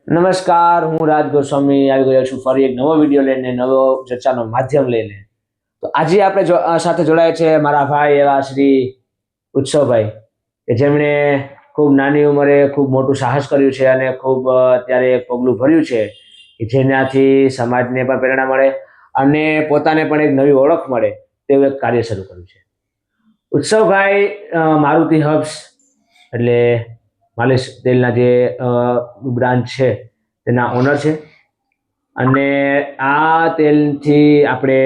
નમસ્કાર, હું રાજ ગોસ્વામી આવી ગયો છું ફરી એક નવો વિડીયો લઈને, નવો ચર્ચાનો માધ્યમ લઈને. તો આજે આપણે સાથે જોડાય છે મારા ભાઈ એવા શ્રી ઉત્સવભાઈ, કે જેમણે ખૂબ નાની ઉંમરે ખૂબ મોટું સાહસ કર્યું છે અને ખૂબ અત્યારે એક પગલું ભર્યું છે કે જેનાથી સમાજને પણ પ્રેરણા મળે અને પોતાને પણ એક નવી ઓળખ મળે તેવું એક કાર્ય શરૂ કર્યું છે. ઉત્સવભાઈ મારુતિ હબ્સ એટલે માલિશ તેલના જે બ્રાન્ચ છે તેના ઓનર છે અને આ તેલથી આપણે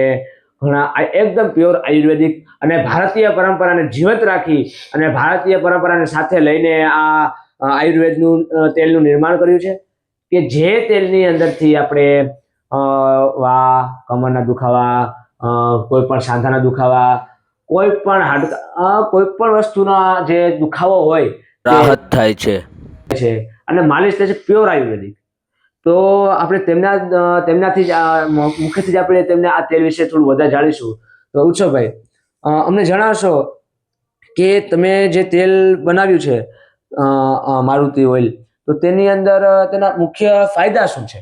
ઘણા એકદમ પ્યોર આયુર્વેદિક અને ભારતીય પરંપરાને જીવંત રાખી અને ભારતીય પરંપરાને સાથે લઈને આ આયુર્વેદનું તેલનું નિર્માણ કર્યું છે કે જે તેલની અંદરથી આપણે કમરના દુખાવા, કોઈ પણ સાંધાના દુખાવા, કોઈ પણ વસ્તુના જે દુખાવો હોય રાહત થાય છે. અને માલિશ થાય છે પ્યોર આયુર્વેદિક. તો આપણે તેમનાથી જ મુખ્યથી જ આપણે તેમને આ તેલ વિશે થોડું વધારે જાણીશું. તો ઉત્સવભાઈ, અમને જણાવશો કે તમે જે તેલ બનાવ્યું છે મારુતિ ઓઇલ, તો તેની અંદર તેના મુખ્ય ફાયદા શું છે?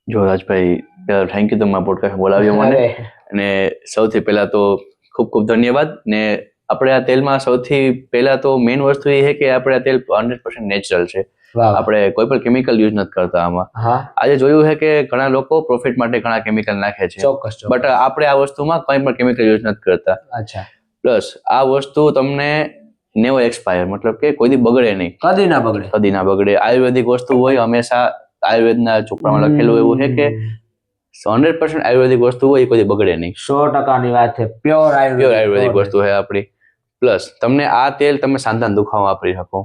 જો રાજભાઈ, થેન્ક યુ તમે પોડકાસ્ટ બોલાવ્યો મને. અને સૌથી પહેલા તો ખૂબ ખૂબ ધન્યવાદ. ને આપણે આ તેલમાં સૌથી પહેલા તો મેઇન વસ્તુ એ છે કે આપણે આ તેલ 100% નેચરલ છે. આપણે કોઈ પણ કેમિકલ યુઝ નથી કરતા આમાં. આજે જોયું છે કે ઘણા લોકો પ્રોફિટ માટે ઘણા કેમિકલ નાખે છે, બટ આપણે આ વસ્તુમાં કોઈ પણ કેમિકલ યુઝ નથી કરતા. પ્લસ આ વસ્તુ તમને નેવર એક્સપાયર, મતલબ કે કોઈ દી બગડે નહીં, કદી ના બગડે. આયુર્વેદિક વસ્તુ હોય હંમેશા આયુર્વેદના ચોપડામાં લખેલું એવું છે કે 100% આયુર્વેદિક વસ્તુ હોય એ કોઈ બગડે નહીં. 100%ની વાત છે, પ્યોર આયુર્વેદિક વસ્તુ છે આપણી. પ્લસ તમને આ તેલ તમે સાંધાના દુખાવા વાપરી શકો.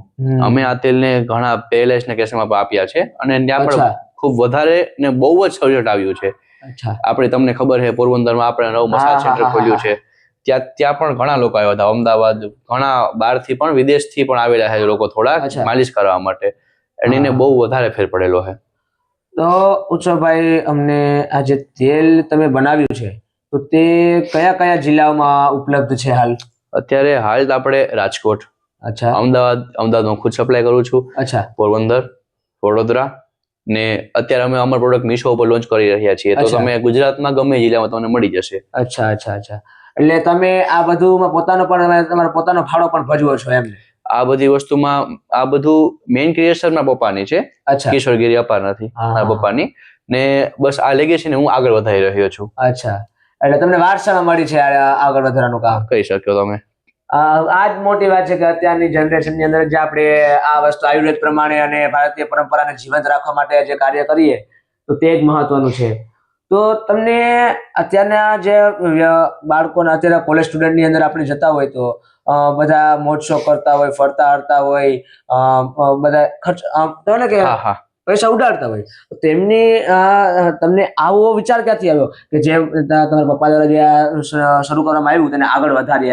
અમે આ તેલને ઘણા પેલેસ ને કેસમાં આપ્યા છે અને ત્યાં પણ ખૂબ વધારે ને બહુ જ રિઝલ્ટ આવ્યું છે. આપણે તમને ખબર છે પોરબંદરમાં આપણે નવું મસાજ સેન્ટર ખોલ્યું છે, ત્યાં પણ ઘણા લોકો આવ્યા હતા. અમદાવાદ ઘણા બહારથી પણ, વિદેશથી પણ આવેલા છે લોકો થોડા માલિશ કરવા માટે, અને એને બહુ વધારે ફેર પડેલો છે. તો ઉત્સવભાઈ, અમને આ જે તેલ તમે બનાવ્યું છે તો તે કયા કયા જિલ્લાઓમાં ઉપલબ્ધ છે હાલ? અત્યારે હાલ આપણે રાજકોટ, અમદાવાદ હું ખુદ સપ્લાય કરું છું, પોરબંદર, વડોદરા, ને અત્યારે અમે અમારું પ્રોડક્ટ મીશો ઉપર લોન્ચ કરી રહ્યા છીએ. તો તમે ગુજરાતમાં ગમે જિલ્લામાં તમને મળી જશે. એટલે તમે આ બધું તમારો પોતાનો ફાળો પણ ભજવો છો એમ? આ બધી વસ્તુમાં આ બધું મેઇન ક્રિએશન મારા પપ્પાની છે, કિશોરગીરી અપાર નથી મારા પપ્પાની. ને બસ આ લેગેસીને હું આગળ વધારી રહ્યો છું. એટલે તમને વારસામાં મળી છે આગળ વધારવાનું કામ, કહી શક્યો તમે. આ જ મોટી વાત છે કે અત્યારની જનરેશનની અંદર જે આપણે આ વસ્તુ આયુર્વેદ પ્રમાણે અને ભારતીય પરંપરાને જીવંત રાખવા માટે જે કાર્ય કરીએ તો તે જ મહત્વનું છે. તો તમને અત્યારના જે બાળકોના અત્યારે કોલેજ સ્ટુડન્ટની અંદર આપણે જતા હોય તો બધા મોજ શોખ કરતા હોય, ફરતા હરતા હોય, બધા ખર્ચ કે પૈસા ઉડાડતા હોય, તમને આવો વિચાર ક્યાંથી આવ્યો કે જે તમારા પપ્પા દ્વારા જે શરૂ કરવામાં આવ્યું તેને આગળ વધારી?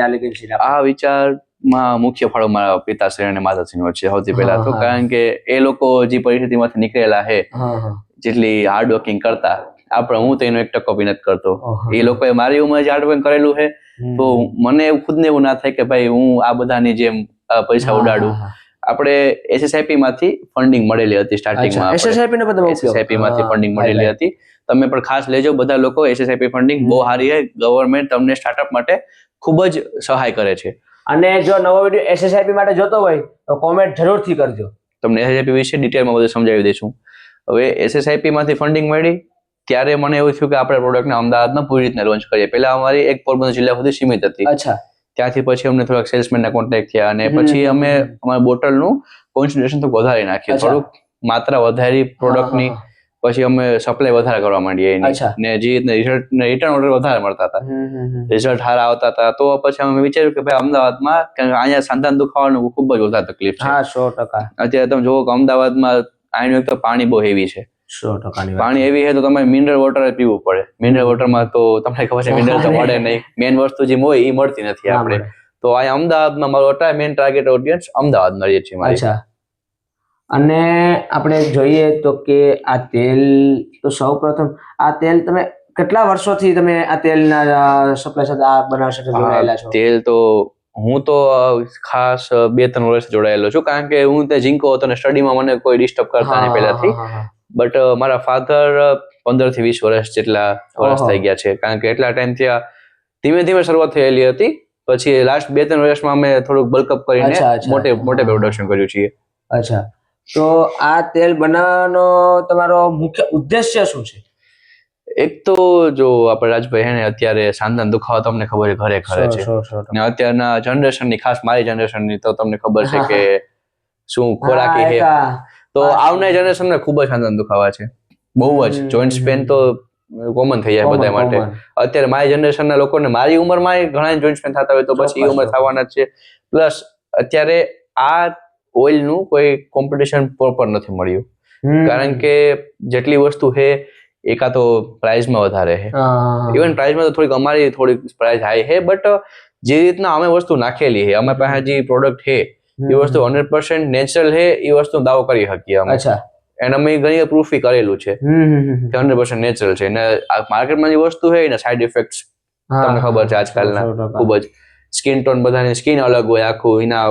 આ વિચારમાં મુખ્ય ફાળો મારા પિતાશ્રી અને માતાશ્રીનો છે સૌથી પહેલા તો, કારણ કે એ લોકો જે પરિસ્થિતિમાંથી નીકળેલા છે, જેટલી હાર્ડ વર્કિંગ કરતા, આપણે હું તો એનો 1% બી નથી કરતો. એ લોકોએ મારી ઉંમરે જે હાર્ડ વર્ક કરેલું છે, તો મને ખુદને એવું ના થાય કે ભાઈ હું આ બધાની જેમ પૈસા ઉડાડું. આપણે SSIP માંથી ફંડિંગ મળેલી હતી સ્ટાર્ટિંગમાં. SSIP માંથી ફંડિંગ મળેલી હતી. તમે પણ ખાસ લેજો બધા લોકો, SSIP ફંડિંગ બહુ સારી છે. ગવર્મેન્ટ તમને સ્ટાર્ટઅપ માટે ખૂબ જ સહાય કરે છે. અને જો નવો વિડીયો SSIP માટે જોતો હોય તો કોમેન્ટ જરૂરથી કરજો, તમને SSIP વિશે ડિટેલમાં બધું સમજાવી દઈશું. હવે SSIP માંથી ફંડિંગ મળી ત્યારે મને એવું થયું કે આપણે પ્રોડક્ટને અમદાવાદમાં પૂરી રીતના લોન્ચ કરીએ. પહેલા અમારી એક પોરબંદર જિલ્લા સુધી સીમિત હતી. ત્યાંથી પછી અમને થોડાક સેલ્સમેનના કોન્ટેક્ટ થયા અને પછી અમે અમારા બોટલનું કોન્સન્ટ્રેશન તો વધારી નાખ્યું, થોડુંક માત્રા વધારી પ્રોડક્ટની. પછી અમે સપ્લાય વધારે કરવા માંડીએ એની, ને જે રિટર્ન ઓર્ડર વધારે મળતા હતા, રિઝલ્ટ સારા આવતા હતા. તો પછી અમે વિચાર્યું કે ભાઈ અમદાવાદમાં, અહીંયા સાંધાના દુખાવાનું ખૂબ જ વધારે તકલીફ છે. 100%. અત્યારે તમે જોવો કે અમદાવાદમાં આનું એક તો પાણી બહુ હેવી છે. 100% પાણી એવી છે તો તમારે મિનરલ વોટર જ પીવું પડે. મિનરલ વોટરમાં તો તમને ખબર છે મિનરલ તો મળે નહીં, મેઇન વસ્તુ જે હોય એ મળતી નથી આપણે. તો અહીંયા અમદાવાદમાં મારું મેઇન ટાર્ગેટ ઓડિયન્સ અમદાવાદમાં રહીએ છીએ મારી. અને આપણે જોઈએ તો કે આ તેલ તો સૌપ્રથમ આ તેલ તમે કેટલા વર્ષોથી તમે આ તેલના સપ્લાય સાથે આ બનાવવા સાથે જોડાયેલા છો? તેલ તો હું તો ખાસ 2-3 વર્ષ જોડાયેલો છું, કારણ કે હું તે જીંકો હતો ને સ્ટડીમાં મને કોઈ ડિસ્ટર્બ કરતા નહીં પહેલાથી. બટ મારા ફાધર 15 થી 20 વર્ષ જેટલા વર્ષ થઈ ગયા છે, કારણ કે એટલા ટાઈમ ત્યાં ધીમે ધીમે શરૂઆત થયેલી હતી. પછી લાસ્ટ 2-3 વર્ષમાં અમે થોડુંક બલ્કઅપ કરીને મોટે પ્રોડક્શન કર્યું છે. અચ્છા, તો આ તેલ બનાવવાનો તમારો મુખ્ય ઉદ્દેશ્ય શું છે? એક તો જો આપણે રાજભાઈ હે ને અત્યારે સાંધાના દુખાવા તમને ખબર છે ઘરે ઘરે છે, ને અત્યારના જનરેશનની, ખાસ મારી જનરેશનની તો તમને ખબર છે કે શું ખોરાકી છે. તો આવનારી જનરેશનને ખૂબ જ સાંધાના દુખાવા છે, બહુ જ. જોઈન્ટ પેન તો કોમન થઈ જાય બધા માટે. અત્યારે મારી જનરેશનના લોકોને, મારી ઉંમરમાં ઘણા જોઈન્ટ પેન થતા હોય, તો પછી એ ઉંમર થવાના જ છે. પ્લસ અત્યારે આ ઓઇલનું કોઈ કોમ્પિટિશન પ્રોપર નથી મળ્યું, કારણ કે જેટલી વસ્તુ છે એકા તો પ્રાઇસમાં વધારે છે. ઇવન પ્રાઇસમાં તો થોડીક અમારી પ્રાઇસ હાઈ છે, બટ જે રીતના અમે વસ્તુ નાખેલી છે, અમારી પાસે જે પ્રોડક્ટ છે એ વસ્તુ 100% નેચરલ છે, એ વસ્તુ દાવો કરી શકીએ અમે. એને અમે ઘણી પ્રૂફ કરેલું છે કે 100% નેચરલ છે. ને માર્કેટમાં જે વસ્તુ છે એના સાઈડ ઇફેક્ટ્સ તમને ખબર છે આજકાલના ખૂબ જ. સ્કિન ટોન, બધાની સ્કિન અલગ હોય આખું એના,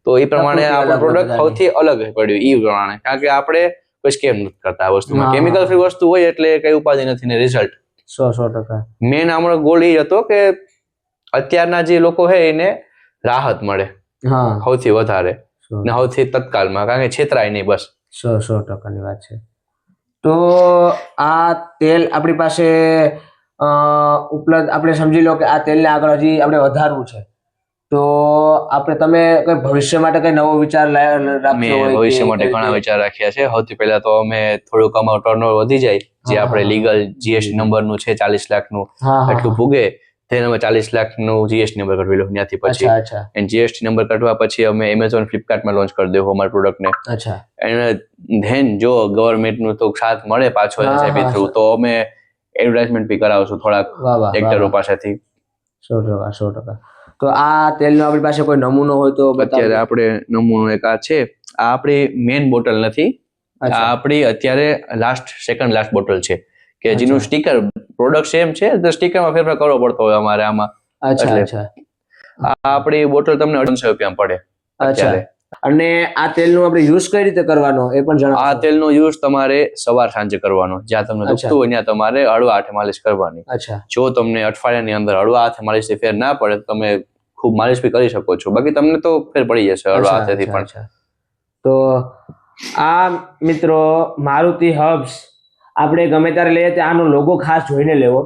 તો એ પ્રમાણે આપણું પ્રોડક્ટ સૌથી અલગ પડ્યું એ પ્રમાણે, કારણ કે આપણે કોઈ સ્કેમ નથી કરતા આ વસ્તુમાં. કેમિકલ ફ્રી વસ્તુ હોય એટલે કઈ ઉપાધિ નથી ને રિઝલ્ટ 100%. મેન આપણો ગોલ એ હતો કે અત્યારના જે લોકો છે એને રાહત મળે સૌથી વધારે, ને સૌથી તત્કાલમાં, કારણ કે છેતરાય નહીં. બસ 100%ની વાત છે. તો આ તેલ આપણી પાસે ઉપલબ્ધ, આપણે સમજી લો કે આ તેલને આગળ હજી આપણે વધારવું છે, તો તમે કઈ ભવિષ્ય માટે કઈ નવો વિચાર રાખ્યો હોય? ભવિષ્ય માટે ઘણા વિચાર રાખ્યા છે. સૌથી પહેલા તો અમે થોડુંક અમારું ટર્નઓવર વધી જાય, જે આપણે લીગલ જીએસટી નંબરનું છે 40 લાખનું, એટલું ભૂગે તેને અમે 40 લાખનું જીએસટી નંબર કઢવી લો. ત્યાંથી પછી જીએસટી નંબર કઢવા પછી અમે એમેઝોન, ફ્લિપકાર્ટમાં લોન્ચ કરી દેવું અમારા પ્રોડક્ટને. અને ધેન જો ગવર્મેન્ટનું તો સાથ મળે પાછો એસઆઈપી થ્રુ, તો અમે એડવર્ટાઇઝમેન્ટ બી કરાવશું થોડાક એક્ટરો પાસેથી. 100%. તો આ તેલનો આપણી પાસે કોઈ નમૂનો હોય તો અત્યારે આપણે નમૂનો એક આ છે. આ આપણી મેઇન બોટલ નથી, આ આપણી અત્યારે સેકન્ડ લાસ્ટ બોટલ છે, કે જેનું સ્ટીકર પ્રોડક્ટ સેમ છે, તો સ્ટીકરમાં ફેરફાર કરવો પડતો હોય અમારે આમાં. આ આપણી બોટલ તમને 250 રૂપિયામાં પડે અત્યારે. અને આ તેલનો આપણે યુઝ કઈ રીતે કરવાનો એ પણ જણાવો. આ તેલનો યુઝ તમારે સવાર સાંજે કરવાનો. જ્યાં તમને દુખતું હોય ત્યાં તમારે હળવા હાથે માલિશ કરવાની. જો તમને અઠવાડિયાની અંદર હળવા હાથે માલિશથી ફેર ના પડે તો તમે ખૂબ માલિશ બી કરી શકો છો, બાકી તમને તો ફેર પડી જશે હળવા હાથેથી પણ. તો આ મિત્રો મારુતિ હર્બ્સ આપણે ગમે ત્યારે લઈએ ત્યાં આનો લોગો ખાસ જોઈને લેવો,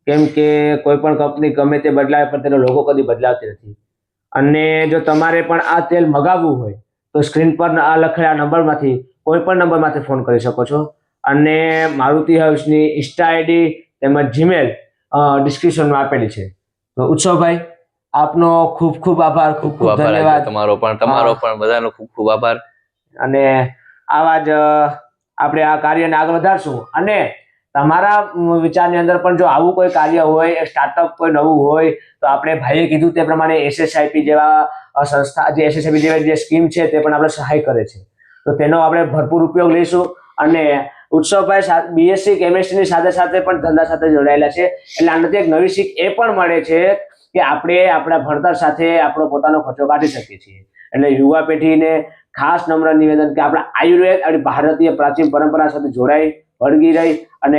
કેમ કે કોઈ પણ કંપની ગમે તે બદલાવે પણ તેનો લોગો કદી બદલાવતી નથી. અને જો તમારે પણ આ તેલ મગાવવું હોય તો સ્ક્રીન પર આ લખેલા નંબરમાંથી કોઈ પણ નંબરમાંથી ફોન કરી શકો છો. અને મારુતિ હર્બ્સની ઇન્સ્ટા આઈડી તેમજ જીમેલ ડિસ્ક્રિપ્શનમાં આપેલી છે. તો ઉત્સવભાઈ, આપનો ખૂબ ખૂબ આભાર, ખૂબ ખૂબ ધન્યવાદ. તમારો પણ બધાનો ખૂબ ખૂબ આભાર. અને આવા જ આપણે આ કાર્યને આગળ વધારશું. અને તમારા વિચારની અંદર પણ જો આવું કોઈ કાર્ય હોય, સ્ટાર્ટઅપ કોઈ નવું હોય, તો આપણે ભાઈએ કીધું તે પ્રમાણે એસએસઆઈપી જેવા સંસ્થા, જે એસએસઆઈપી જેવી જે સ્કીમ છે તે પણ આપણે સહાય કરે છે, તો તેનો આપણે ભરપૂર ઉપયોગ લઈશું. અને ઉત્સવભાઈ બીએસસી કેમિસ્ટ્રીની સાથે સાથે પણ ધંધા સાથે જોડાયેલા છે, એટલે આનાથી એક નવી શીખ એ પણ મળે છે કે આપણે આપણા ભણતર સાથે આપણો પોતાનો ખર્ચો કાઢી શકીએ છીએ. એટલે યુવા પેઢીને ખાસ નમ્ર નિવેદન કે આપણા આયુર્વેદ અને ભારતીય પ્રાચીન પરંપરા સાથે જોડાઈ વળગી રહી અને